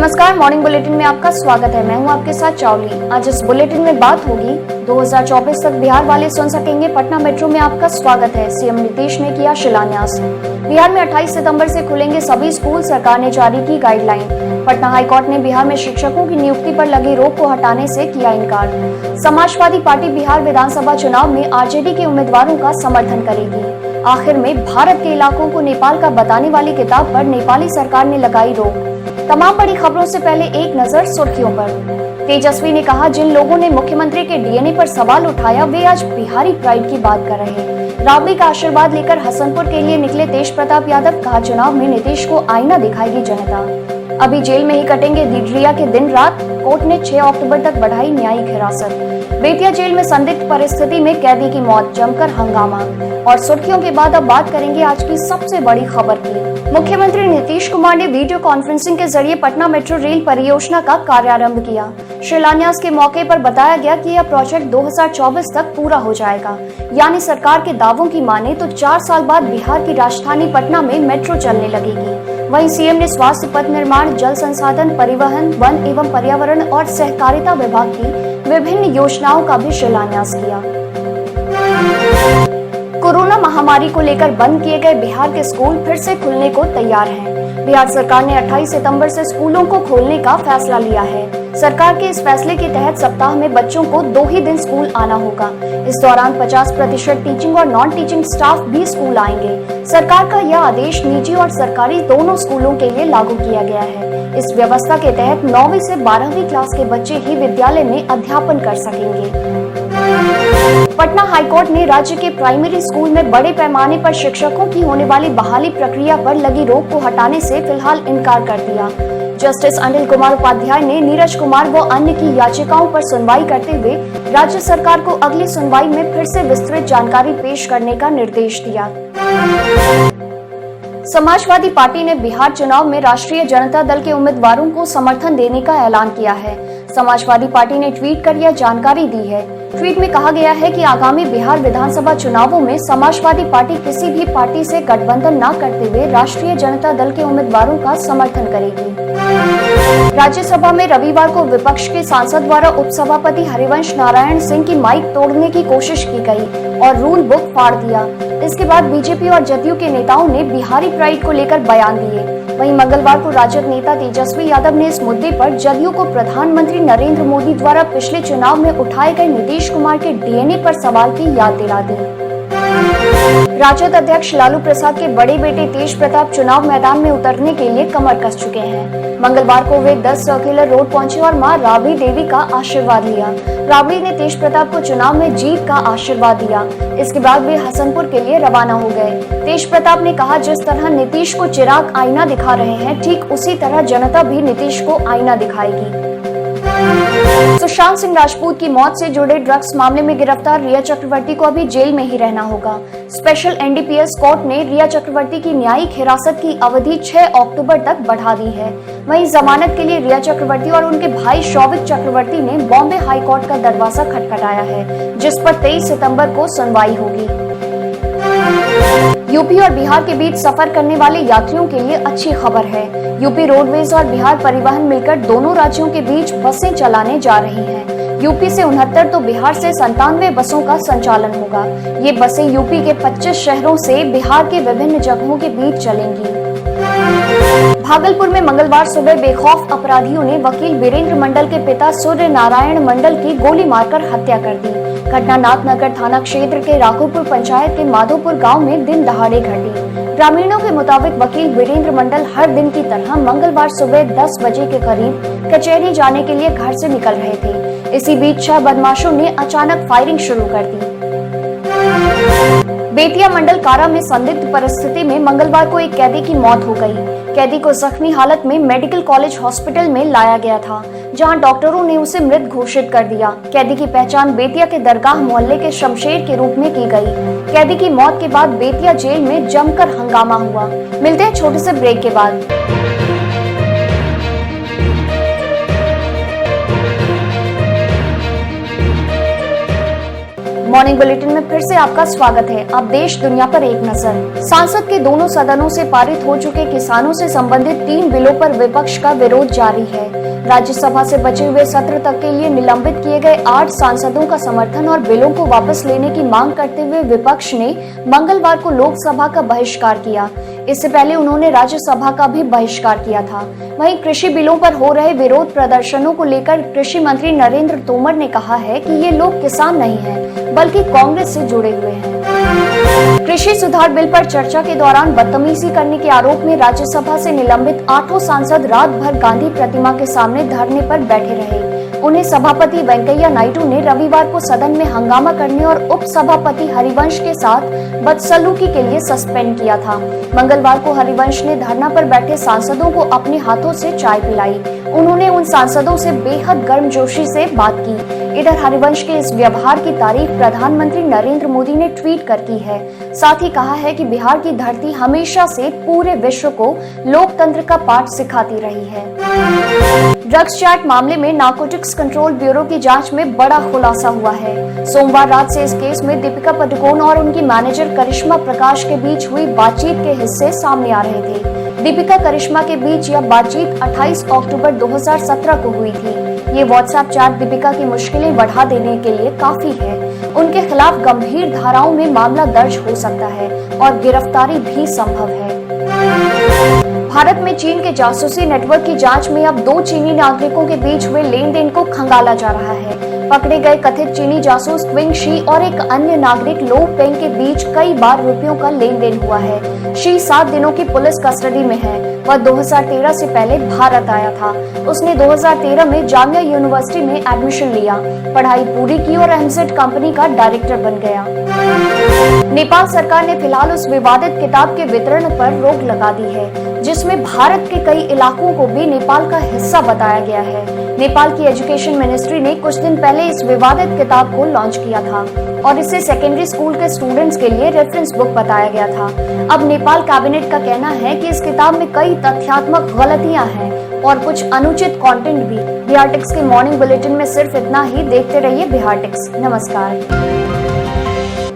नमस्कार, morning bulletin में आपका स्वागत है। मैं हूं आपके साथ चावली। आज इस बुलेटिन में बात होगी 2024 तक बिहार वाले सुन सकेंगे पटना मेट्रो में आपका स्वागत है। सीएम नीतीश ने किया शिलान्यास। बिहार में 28 सितंबर से खुलेंगे सभी स्कूल, सरकार ने जारी की गाइडलाइन। पटना हाईकोर्ट ने बिहार में शिक्षकों की नियुक्ति पर लगी रोक को हटाने से किया इनकार। समाजवादी पार्टी बिहार विधानसभा चुनाव में आरजेडी के उम्मीदवारों का समर्थन करेगी। आखिर में भारत के इलाकों को नेपाल का बताने वाली किताब पर नेपाली सरकार ने लगाई रोक। तमाम बड़ी खबरों से पहले एक नजर सुर्खियों पर। तेजस्वी ने कहा, जिन लोगों ने मुख्यमंत्री के डीएनए पर सवाल उठाया वे आज बिहारी प्राइड की बात कर रहे हैं। राबड़ी का आशीर्वाद लेकर हसनपुर के लिए निकले तेज प्रताप यादव। कहा, चुनाव में नीतीश को आईना दिखाएगी जनता। अभी जेल में ही कटेंगे दिडरिया के दिन रात। कोर्ट ने 6 अक्टूबर तक बढ़ाई न्यायिक हिरासत। बेतिया जेल में संदिग्ध परिस्थिति में कैदी की मौत, जमकर हंगामा। और सुर्खियों के बाद अब बात करेंगे आज की सबसे बड़ी खबर की। मुख्यमंत्री नीतीश कुमार ने वीडियो कॉन्फ्रेंसिंग के जरिए पटना मेट्रो रेल परियोजना का कार्यारंभ किया। शिलान्यास के मौके पर बताया गया कि यह प्रोजेक्ट 2024 तक पूरा हो जाएगा। यानी सरकार के दावों की माने तो 4 साल बाद बिहार की राजधानी पटना में मेट्रो चलने लगेगी। वहीं सीएम ने स्वास्थ्य, पथ निर्माण, जल संसाधन, परिवहन, वन एवं पर्यावरण और सहकारिता विभाग की विभिन्न योजनाओं का भी शिलान्यास किया। कोरोना महामारी को लेकर बंद किए गए बिहार के स्कूल फिर से खुलने को तैयार हैं। बिहार सरकार ने 28 सितंबर से स्कूलों को खोलने का फैसला लिया है। सरकार के इस फैसले के तहत सप्ताह में बच्चों को 2 ही दिन स्कूल आना होगा। इस दौरान 50% टीचिंग और नॉन टीचिंग स्टाफ भी स्कूल आएंगे। सरकार का यह आदेश निजी और सरकारी दोनों स्कूलों के लिए लागू किया गया है। इस व्यवस्था के तहत 9वीं से 12वीं क्लास के बच्चे ही विद्यालय में अध्यापन कर सकेंगे। पटना हाईकोर्ट ने राज्य के प्राइमरी स्कूल में बड़े पैमाने पर शिक्षकों की होने वाली बहाली प्रक्रिया पर लगी रोक को हटाने से फिलहाल इनकार कर दिया। जस्टिस अनिल कुमार उपाध्याय ने नीरज कुमार व अन्य की याचिकाओं पर सुनवाई करते हुए राज्य सरकार को अगली सुनवाई में फिर से विस्तृत जानकारी पेश करने का निर्देश दिया। समाजवादी पार्टी ने बिहार चुनाव में राष्ट्रीय जनता दल के उम्मीदवारों को समर्थन देने का ऐलान किया है। समाजवादी पार्टी ने ट्वीट कर यह जानकारी दी है। ट्वीट में कहा गया है कि आगामी बिहार विधानसभा चुनावों में समाजवादी पार्टी किसी भी पार्टी से गठबंधन न करते हुए राष्ट्रीय जनता दल के उम्मीदवारों का समर्थन करेगी। राज्यसभा में रविवार को विपक्ष के सांसद द्वारा उपसभापति हरिवंश नारायण सिंह की माइक तोड़ने की कोशिश की गई और रूल बुक फाड़ दिया। इसके बाद बीजेपी और जदयू के नेताओं ने बिहारी प्राइड को लेकर बयान दिए। वहीं मंगलवार को राजद नेता तेजस्वी यादव ने इस मुद्दे पर जदयू को प्रधानमंत्री नरेंद्र मोदी द्वारा पिछले चुनाव में उठाए गए नीतीश कुमार के डीएनए पर सवाल की याद दिला दी। राजद अध्यक्ष लालू प्रसाद के बड़े बेटे तेज प्रताप चुनाव मैदान में उतरने के लिए कमर कस चुके हैं। मंगलवार को वे 10 सर्कुलर रोड पहुंचे और मां राबड़ी देवी का आशीर्वाद लिया। राबड़ी ने तेज प्रताप को चुनाव में जीत का आशीर्वाद दिया। इसके बाद वे हसनपुर के लिए रवाना हो गए। तेज प्रताप ने कहा, जिस तरह नीतीश को चिराग आईना दिखा रहे हैं, ठीक उसी तरह जनता भी नीतीश को आईना दिखाएगी। सुशांत सिंह राजपूत की मौत से जुड़े ड्रग्स मामले में गिरफ्तार रिया चक्रवर्ती को अभी जेल में ही रहना होगा। स्पेशल एनडीपीएस कोर्ट ने रिया चक्रवर्ती की न्यायिक हिरासत की अवधि 6 अक्टूबर तक बढ़ा दी है। वहीं जमानत के लिए रिया चक्रवर्ती और उनके भाई शौविक चक्रवर्ती ने बॉम्बे हाई कोर्ट का दरवाजा खटखटाया है, जिस पर 23 सितंबर को सुनवाई होगी। यूपी और बिहार के बीच सफर करने वाले यात्रियों के लिए अच्छी खबर है। यूपी रोडवेज और बिहार परिवहन मिलकर दोनों राज्यों के बीच बसें चलाने जा रही हैं। यूपी से 69 तो बिहार से 97 बसों का संचालन होगा। ये बसें यूपी के 25 शहरों से बिहार के विभिन्न जगहों के बीच चलेंगी। भागलपुर में मंगलवार सुबह बेखौफ अपराधियों ने वकील वीरेंद्र मंडल के पिता सूर्य नारायण मंडल की गोली मारकर हत्या कर दी। घटना नाथनगर थाना क्षेत्र के राघोपुर पंचायत के माधोपुर गांव में दिन दहाड़े घटी। ग्रामीणों के मुताबिक वकील वीरेंद्र मंडल हर दिन की तरह मंगलवार सुबह 10 बजे के करीब कचहरी जाने के लिए घर से निकल रहे थे। इसी बीच 6 बदमाशों ने अचानक फायरिंग शुरू कर दी। बेतिया मंडल कारा में संदिग्ध परिस्थिति में मंगलवार को एक कैदी की मौत हो गई। कैदी को जख्मी हालत में मेडिकल कॉलेज हॉस्पिटल में लाया गया था, जहां डॉक्टरों ने उसे मृत घोषित कर दिया। कैदी की पहचान बेतिया के दरगाह मोहल्ले के शमशेर के रूप में की गई। कैदी की मौत के बाद बेतिया जेल में जमकर हंगामा हुआ। मिलते हैं छोटे से ब्रेक के बाद। मॉर्निंग बुलेटिन में फिर से आपका स्वागत है। अब देश दुनिया पर एक नजर। संसद के दोनों सदनों से पारित हो चुके किसानों से संबंधित 3 बिलों पर विपक्ष का विरोध जारी है। राज्यसभा से बचे हुए सत्र तक के लिए निलंबित किए गए 8 सांसदों का समर्थन और बिलों को वापस लेने की मांग करते हुए विपक्ष ने मंगलवार को लोकसभा का बहिष्कार किया। इससे पहले उन्होंने राज्यसभा का भी बहिष्कार किया था। वहीं कृषि बिलों पर हो रहे विरोध प्रदर्शनों को लेकर कृषि मंत्री नरेंद्र तोमर ने कहा है कि ये लोग किसान नहीं हैं, बल्कि कांग्रेस से जुड़े हुए हैं। कृषि सुधार बिल पर चर्चा के दौरान बदतमीजी करने के आरोप में राज्यसभा से निलंबित 8 सांसद रात भर गांधी प्रतिमा के सामने धरने पर बैठे रहे। उन्हें सभापति वेंकैया नायडू ने रविवार को सदन में हंगामा करने और उप सभापति हरिवंश के साथ बदसलूकी के लिए सस्पेंड किया था। मंगलवार को हरिवंश ने धरना पर बैठे सांसदों को अपने हाथों से चाय पिलाई। उन्होंने उन सांसदों से बेहद गर्मजोशी से बात की। इधर हरिवंश के इस व्यवहार की तारीफ प्रधानमंत्री नरेंद्र मोदी ने ट्वीट कर की है। साथ ही कहा है कि बिहार की धरती हमेशा से पूरे विश्व को लोकतंत्र का पाठ सिखाती रही है। ड्रग्स चैट मामले में नारकोटिक्स कंट्रोल ब्यूरो की जांच में बड़ा खुलासा हुआ है। सोमवार रात से इस केस में दीपिका पादुकोण और उनकी मैनेजर करिश्मा प्रकाश के बीच हुई बातचीत के हिस्से सामने आ रहे थे। दीपिका करिश्मा के बीच यह बातचीत 28 अक्टूबर 2017 को हुई थी। ये व्हाट्सएप चैट दीपिका की मुश्किलें बढ़ा देने के लिए काफी है। उनके खिलाफ गंभीर धाराओं में मामला दर्ज हो सकता है और गिरफ्तारी भी संभव है। भारत में चीन के जासूसी नेटवर्क की जांच में अब 2 चीनी नागरिकों के बीच हुए लेन देन को खंगाला जा रहा है। पकड़े गए कथित चीनी जासूस क्विंग शी और एक अन्य नागरिक लो पेंग के बीच कई बार रुपयों का लेन देन हुआ है। शी 7 दिनों की पुलिस कस्टडी में है। वह 2013 से पहले भारत आया था। उसने 2013 में जामिया यूनिवर्सिटी में एडमिशन लिया, पढ़ाई पूरी की और एमजेड कंपनी का डायरेक्टर बन गया। नेपाल सरकार ने फिलहाल उस विवादित किताब के वितरण पर रोक लगा दी है, जिसमें भारत के कई इलाकों को भी नेपाल का हिस्सा बताया गया है। नेपाल की एजुकेशन मिनिस्ट्री ने कुछ दिन पहले इस विवादित किताब को लॉन्च किया था और इसे सेकेंडरी स्कूल के स्टूडेंट्स के लिए रेफरेंस बुक बताया गया था। अब नेपाल कैबिनेट का कहना है कि इस किताब में कई तथ्यात्मक गलतियां हैं और कुछ अनुचित कंटेंट भी। बिहार टिक्स के मॉर्निंग बुलेटिन में सिर्फ इतना ही। देखते रहिए बिहार टिक्स। नमस्कार।